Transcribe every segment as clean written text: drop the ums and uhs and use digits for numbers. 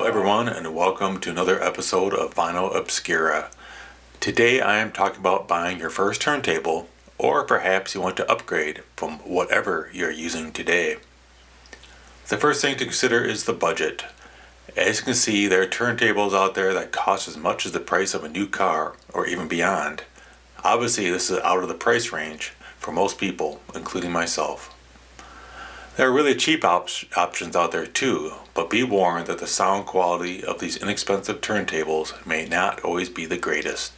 Hello everyone and welcome to another episode of Vinyl Obscura. Today I am talking about buying your first turntable, or perhaps you want to upgrade from whatever you're using today. The first thing to consider is the budget. As you can see, there are turntables out there that cost as much as the price of a new car or even beyond. Obviously this is out of the price range for most people, including myself. There are really cheap options out there too, but be warned that the sound quality of these inexpensive turntables may not always be the greatest.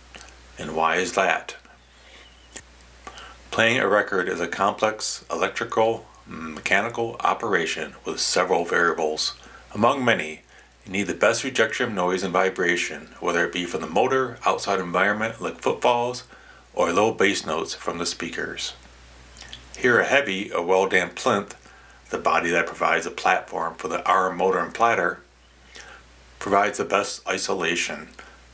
And why is that? Playing a record is a complex electrical, mechanical operation with several variables. Among many, you need the best rejection of noise and vibration, whether it be from the motor, outside environment like footfalls, or low bass notes from the speakers. Here a heavy or well-damped plinth, the body that provides a platform for the arm, motor, and platter, provides the best isolation.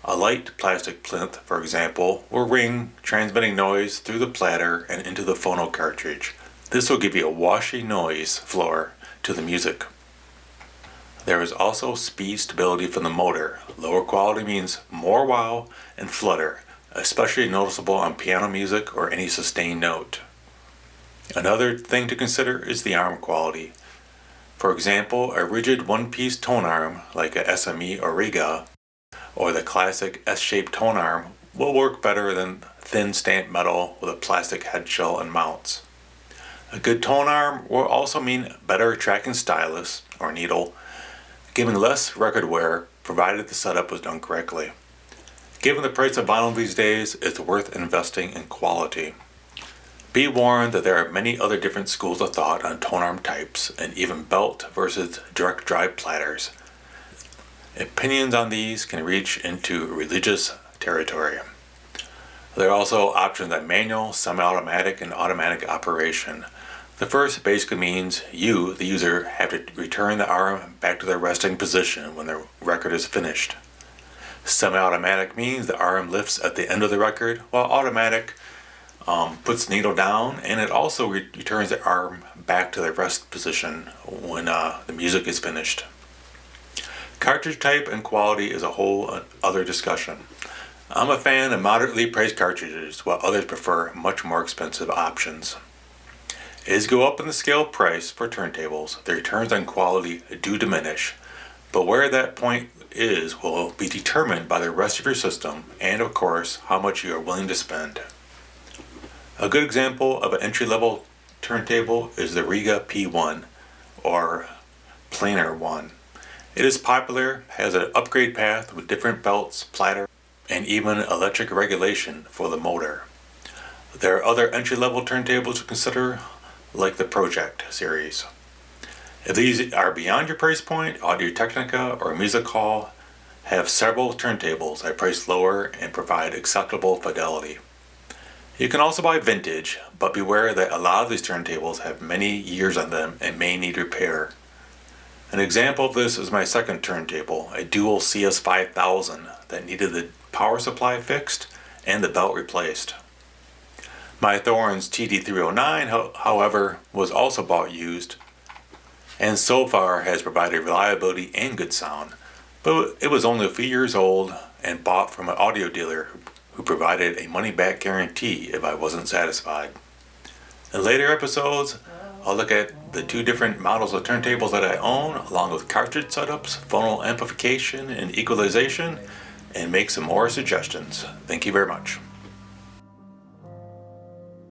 A light plastic plinth, for example, will ring, transmitting noise through the platter and into the phono cartridge. This will give you a washy noise floor to the music. There is also speed stability from the motor. Lower quality means more wow and flutter, especially noticeable on piano music or any sustained note. Another thing to consider is the arm quality. For example, a rigid one-piece tone arm like a SME or Riga, or the classic S-shaped tone arm will work better than thin stamped metal with a plastic head shell and mounts. A good tone arm will also mean better tracking stylus or needle, giving less record wear provided the setup was done correctly. Given the price of vinyl these days, it's worth investing in quality. Be warned that there are many other different schools of thought on tone arm types and even belt versus direct drive platters. Opinions on these can reach into religious territory. There are also options like manual, semi-automatic, and automatic operation. The first basically means you, the user, have to return the arm back to their resting position when the record is finished. Semi-automatic means the arm lifts at the end of the record, while automatic puts the needle down, and it also returns the arm back to the rest position when the music is finished. Cartridge type and quality is a whole other discussion. I'm a fan of moderately priced cartridges, while others prefer much more expensive options. As you go up in the scale of price for turntables, the returns on quality do diminish, but where that point is will be determined by the rest of your system and, of course, how much you are willing to spend. A good example of an entry-level turntable is the Riga P1 or Planar 1. It is popular, has an upgrade path with different belts, platter, and even electric regulation for the motor. There are other entry-level turntables to consider, like the Project series. If these are beyond your price point, Audio-Technica or Music Hall have several turntables that price lower and provide acceptable fidelity. You can also buy vintage, but beware that a lot of these turntables have many years on them and may need repair. An example of this is my second turntable, a dual CS5000 that needed the power supply fixed and the belt replaced. My Thorn's TD309, however, was also bought used, and so far has provided reliability and good sound, but it was only a few years old and bought from an audio dealer who provided a money-back guarantee if I wasn't satisfied. In later episodes, I'll look at the two different models of turntables that I own, along with cartridge setups, phono amplification, and equalization, and make some more suggestions. Thank you very much.